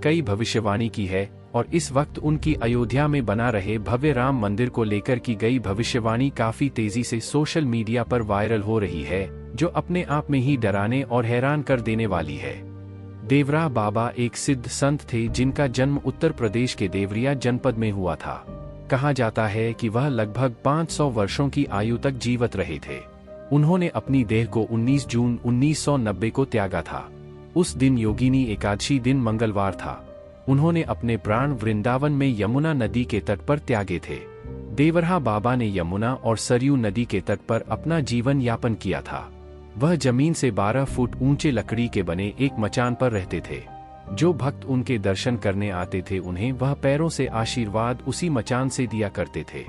कई भविष्यवाणी की है और इस वक्त उनकी अयोध्या में बना रहे भव्य राम मंदिर को लेकर की गई भविष्यवाणी काफी तेजी से सोशल मीडिया पर वायरल हो रही है, जो अपने आप में ही डराने और हैरान कर देने वाली है। देवरा बाबा एक सिद्ध संत थे जिनका जन्म उत्तर प्रदेश के देवरिया जनपद में हुआ था। कहा जाता है कि वह लगभग 500 वर्षों की आयु तक जीवित रहे थे। उन्होंने अपनी देह को 19 जून 1990 को त्यागा था। उस दिन योगिनी एकादशी दिन मंगलवार था। उन्होंने अपने प्राण वृंदावन में यमुना नदी के तट पर त्यागे थे। देवरा बाबा ने यमुना और सरयू नदी के तट पर अपना जीवन यापन किया था। वह जमीन से 12 फुट ऊंचे लकड़ी के बने एक मचान पर रहते थे। जो भक्त उनके दर्शन करने आते थे उन्हें वह पैरों से आशीर्वाद उसी मचान से दिया करते थे।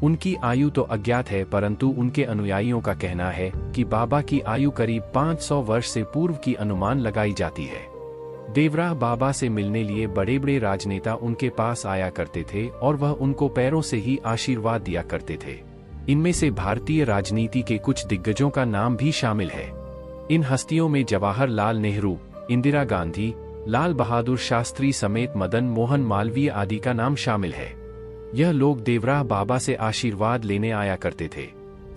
उनकी आयु तो अज्ञात है, परंतु उनके अनुयायियों का कहना है कि बाबा की आयु करीब 500 वर्ष से पूर्व की अनुमान लगाई जाती है। देवरा बाबा से मिलने लिए बड़े बड़े राजनेता उनके पास आया करते थे और वह उनको पैरों से ही आशीर्वाद दिया करते थे। इनमें से भारतीय राजनीति के कुछ दिग्गजों का नाम भी शामिल है। इन हस्तियों में जवाहरलाल नेहरू, इंदिरा गांधी, लाल बहादुर शास्त्री समेत मदन मोहन मालवीय आदि का नाम शामिल है। यह लोग देवरा बाबा से आशीर्वाद लेने आया करते थे।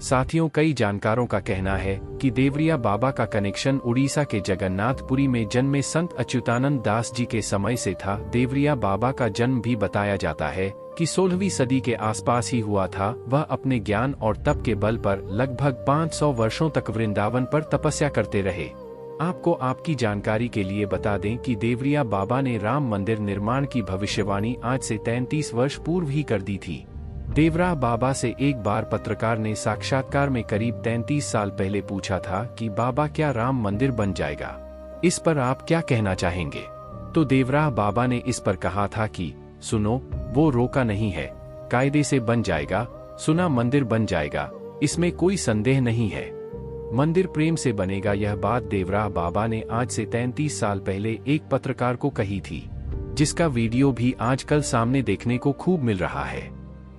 साथियों, कई जानकारों का कहना है कि देवरिया बाबा का कनेक्शन उड़ीसा के जगन्नाथपुरी में जन्मे संत अच्युतानंद दास जी के समय से था। देवरिया बाबा का जन्म भी बताया जाता है कि 16वीं सदी के आसपास ही हुआ था। वह अपने ज्ञान और तप के बल पर लगभग 500 वर्षों तक वृंदावन पर तपस्या करते रहे। आपको आपकी जानकारी के लिए बता दें कि देवरिया बाबा ने राम मंदिर निर्माण की भविष्यवाणी आज से 33 वर्ष पूर्व ही कर दी थी। देवरा बाबा से एक बार पत्रकार ने साक्षात्कार में करीब 33 साल पहले पूछा था कि बाबा क्या राम मंदिर बन जाएगा, इस पर आप क्या कहना चाहेंगे? तो देवरा बाबा ने इस पर कहा था कि सुनो, वो रोका नहीं है, कायदे से बन जाएगा। सुना, मंदिर बन जाएगा, इसमें कोई संदेह नहीं है। मंदिर प्रेम से बनेगा। यह बात देवरा बाबा ने आज से 33 साल पहले एक पत्रकार को कही थी, जिसका वीडियो भी आजकल सामने देखने को खूब मिल रहा है।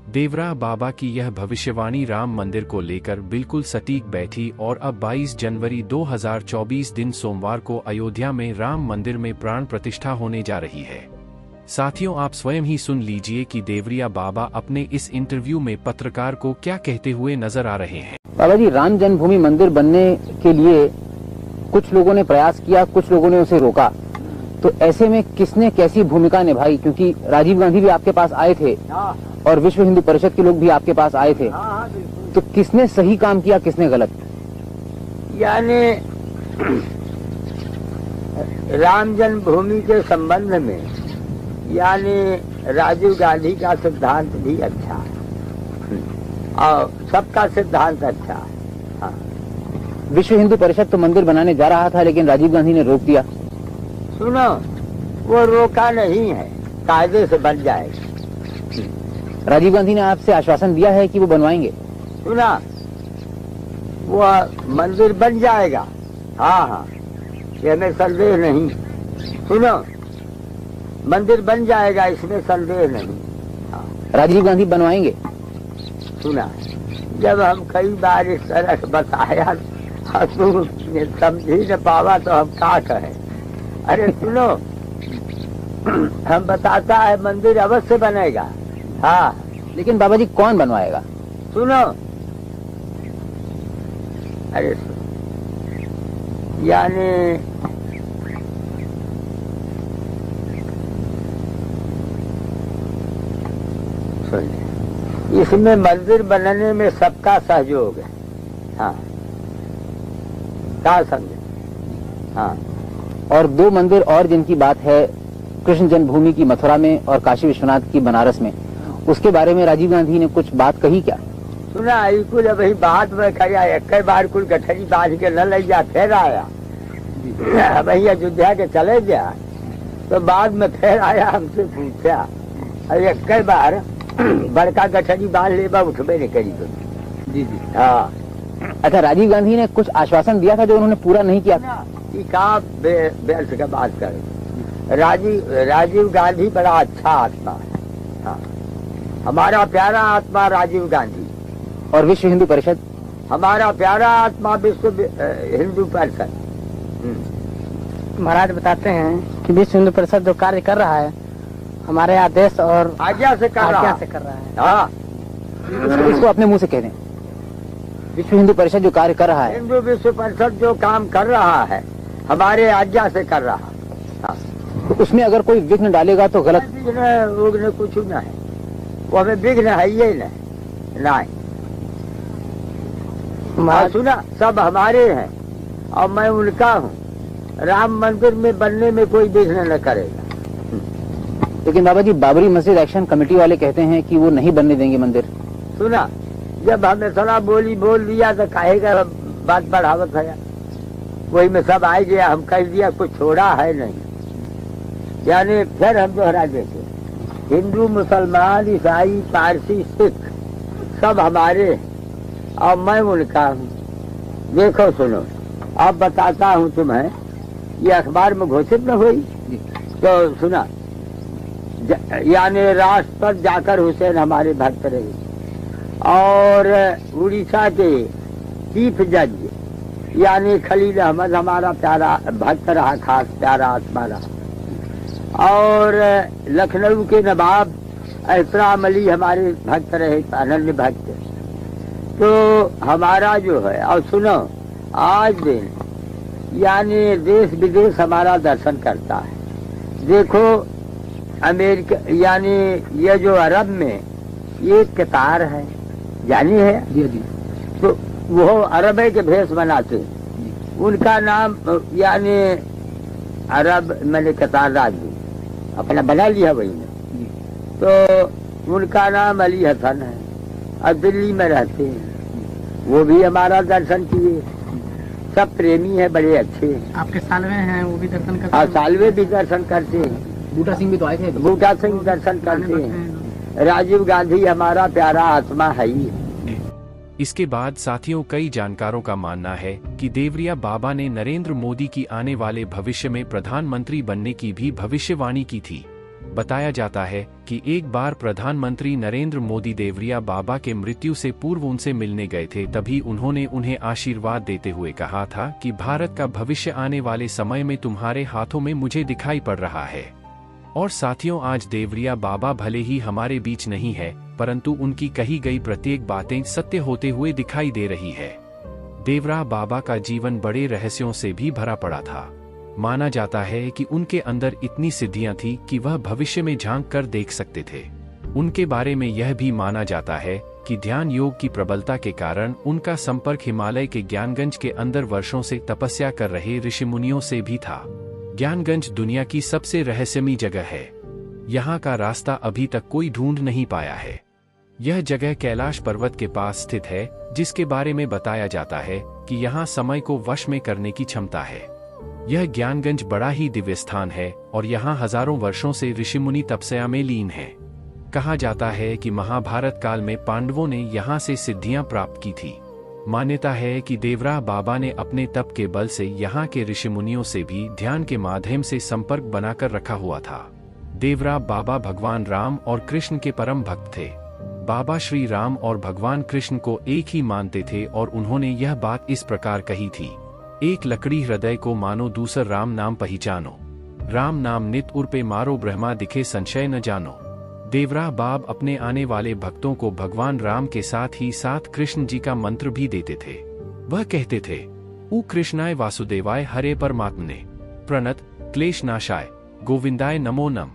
देवरा बाबा की यह भविष्यवाणी राम मंदिर को लेकर बिल्कुल सटीक बैठी और अब 22 जनवरी 2024 दिन सोमवार को अयोध्या में राम मंदिर में प्राण प्रतिष्ठा होने जा रही है। साथियों, आप स्वयं ही सुन लीजिए कि देवरिया बाबा अपने इस इंटरव्यू में पत्रकार को क्या कहते हुए नजर आ रहे हैं। बाबा जी, राम जन्मभूमि मंदिर बनने के लिए कुछ लोगों ने प्रयास किया, कुछ लोगों ने उसे रोका, तो ऐसे में किसने कैसी भूमिका निभाई? क्योंकि राजीव गांधी भी आपके पास आए थे और विश्व हिंदू परिषद के लोग भी आपके पास आए थे, तो किसने सही काम किया, किसने गलत? यानी राम जन्मभूमि के संबंध में यानी राजीव गांधी का सिद्धांत भी अच्छा है और सबका सिद्धांत अच्छा है। हाँ। विश्व हिंदू परिषद तो मंदिर बनाने जा रहा था, लेकिन राजीव गांधी ने रोक दिया। सुनो, वो रोका नहीं है, कायदे से बन जाएगा। राजीव गांधी ने आपसे आश्वासन दिया है कि वो बनवाएंगे। सुना, वो मंदिर बन जाएगा। हाँ हाँ, ये में संदेह नहीं। सुनो, मंदिर बन जाएगा, इसमें संदेह नहीं। हाँ। राजीव गांधी बनवाएंगे। सुना, जब हम कई बार इस तरह बताया तू समझी न पावा तो हम क्या कहें। अरे सुनो, हम बताता है मंदिर अवश्य बनेगा। हाँ, लेकिन बाबा जी कौन बनवाएगा? सुनो, अरे यानी इसमें मंदिर बनने में सबका सहयोग है। हाँ, क्या समझे? हाँ। और 2 मंदिर और जिनकी बात है, कृष्ण जन्मभूमि की मथुरा में और काशी विश्वनाथ की बनारस में, उसके बारे में राजीव गांधी ने कुछ बात कही क्या? सुना, कुल अभी बात में कहा, एक बार कुल गठरी बांध के न ले जा, फिर आया वही अयोध्या के चले गया, तो बाद में फिर आया, हमसे पूछा, एक बार बड़का गठरी बांध ले, उठबे नहीं करी तो। जी जी। हाँ। अच्छा, राजीव गांधी ने कुछ आश्वासन दिया था जो उन्होंने पूरा नहीं किया। कहा बेल्स का बात कर। राजीव गांधी बड़ा अच्छा आत्मा है। हाँ। हमारा प्यारा आत्मा राजीव गांधी। और विश्व हिंदू परिषद? हमारा प्यारा आत्मा विश्व हिंदू परिषद। महाराज बताते हैं कि विश्व हिंदू परिषद जो कार्य कर रहा है हमारे आदेश और आज्ञा से कर आज्ञा से कर रहा है। हाँ, इसको अपने मुंह से कह दें। विश्व हिंदू परिषद जो कार्य कर रहा है, हिंदू विश्व परिषद जो काम कर रहा है हमारे आज्ञा से कर रहा है। हाँ। तो उसमें अगर कोई विघ्न डालेगा तो गलत। विघ्न उघ्न कुछ न है, वो हमें विघ्न है ही नहीं। सुना, सब हमारे हैं और मैं उनका हूँ। राम मंदिर में बनने में कोई विघ्न न करेगा। लेकिन बाबा जी, बाबरी मस्जिद एक्शन कमेटी वाले कहते हैं कि वो नहीं बनने देंगे मंदिर। सुना, जब हमें थोड़ा बोल दिया तो कहेगा बात बढ़ावत है। वही में सब आ गया, हम कह दिया, कुछ छोड़ा है नहीं। यानी फिर हम दोहरा देते, हिंदू मुसलमान ईसाई पारसी सिख सब हमारे हैं और मैं उनका हूँ। देखो सुनो, अब बताता हूँ तुम्हें, ये अखबार में घोषित न हुई तो सुना, यानी राष्ट्र पर जाकर हुसैन हमारे भक्त रहे और उड़ीसा के चीफ जज यानी खलील अहमद हमारा प्यारा भक्त रहा, खास प्यारा आत्मा रहा। और लखनऊ के नवाब एहतराम अली हमारे भक्त रहे, अनन्य भक्त। तो हमारा जो है, और सुनो, आज दिन यानी देश विदेश हमारा दर्शन करता है। देखो अमेरिका यानी ये जो अरब में ये कतार है, जानी है जी जी। तो वो अरब के भेष बनाते, उनका नाम यानी अरब मैंने कतार राजू अपना बना लिया वही ने। तो उनका नाम अली हसन है और दिल्ली में रहते हैं, वो भी हमारा दर्शन किए। सब प्रेमी है, बड़े अच्छे हैं। आपके सालवे हैं, वो भी दर्शन करते और हैं। सालवे भी दर्शन करते हैं, बूटा सिंह भी तो आए थे। बूटा सिंह दर्शन करते हैं। राजीव गांधी हमारा प्यारा आत्मा है ही। इसके बाद साथियों, कई जानकारों का मानना है कि देवरिया बाबा ने नरेंद्र मोदी की आने वाले भविष्य में प्रधानमंत्री बनने की भी भविष्यवाणी की थी। बताया जाता है कि एक बार प्रधानमंत्री नरेंद्र मोदी देवरिया बाबा के मृत्यु से पूर्व उनसे मिलने गए थे। तभी उन्होंने उन्हें आशीर्वाद देते हुए कहा था कि भारत का भविष्य आने वाले समय में तुम्हारे हाथों में मुझे दिखाई पड़ रहा है। और साथियों, आज देवरिया बाबा भले ही हमारे बीच नहीं है, परंतु उनकी कही गई प्रत्येक बातें सत्य होते हुए दिखाई दे रही है। देवरा बाबा का जीवन बड़े रहस्यों से भी भरा पड़ा था। माना जाता है कि उनके अंदर इतनी सिद्धियां थी कि वह भविष्य में झांक कर देख सकते थे। उनके बारे में यह भी माना जाता है कि ध्यान योग की प्रबलता के कारण उनका संपर्क हिमालय के ज्ञानगंज के अंदर वर्षों से तपस्या कर रहे ऋषि मुनियों से भी था। ज्ञानगंज दुनिया की सबसे रहस्यमयी जगह है। यहाँ का रास्ता अभी तक कोई ढूंढ नहीं पाया है। यह जगह कैलाश पर्वत के पास स्थित है, जिसके बारे में बताया जाता है कि यहाँ समय को वश में करने की क्षमता है। यह ज्ञानगंज बड़ा ही दिव्य स्थान है और यहाँ हजारों वर्षों से ऋषिमुनि तपस्या में लीन हैं। कहा जाता है कि महाभारत काल में पांडवों ने यहाँ से सिद्धियां प्राप्त की थी। मान्यता है कि देवरा बाबा ने अपने तप के बल से यहाँ के ऋषिमुनियों से भी ध्यान के माध्यम से संपर्क बनाकर रखा हुआ था। देवरा बाबा भगवान राम और कृष्ण के परम भक्त थे। बाबा श्री राम और भगवान कृष्ण को एक ही मानते थे और उन्होंने यह बात इस प्रकार कही थी, एक लकड़ी हृदय को मानो, दूसर राम नाम पहचानो। राम नाम नित उर्पे मारो, ब्रह्मा दिखे संशय न जानो। देवरा बाब अपने आने वाले भक्तों को भगवान राम के साथ ही साथ कृष्ण जी का मंत्र भी देते थे। वह कहते थे, ऊ कृष्णाय वासुदेवाय हरे परमात्मने, प्रणत क्लेश नाशाय, गोविंदाय नमो नम।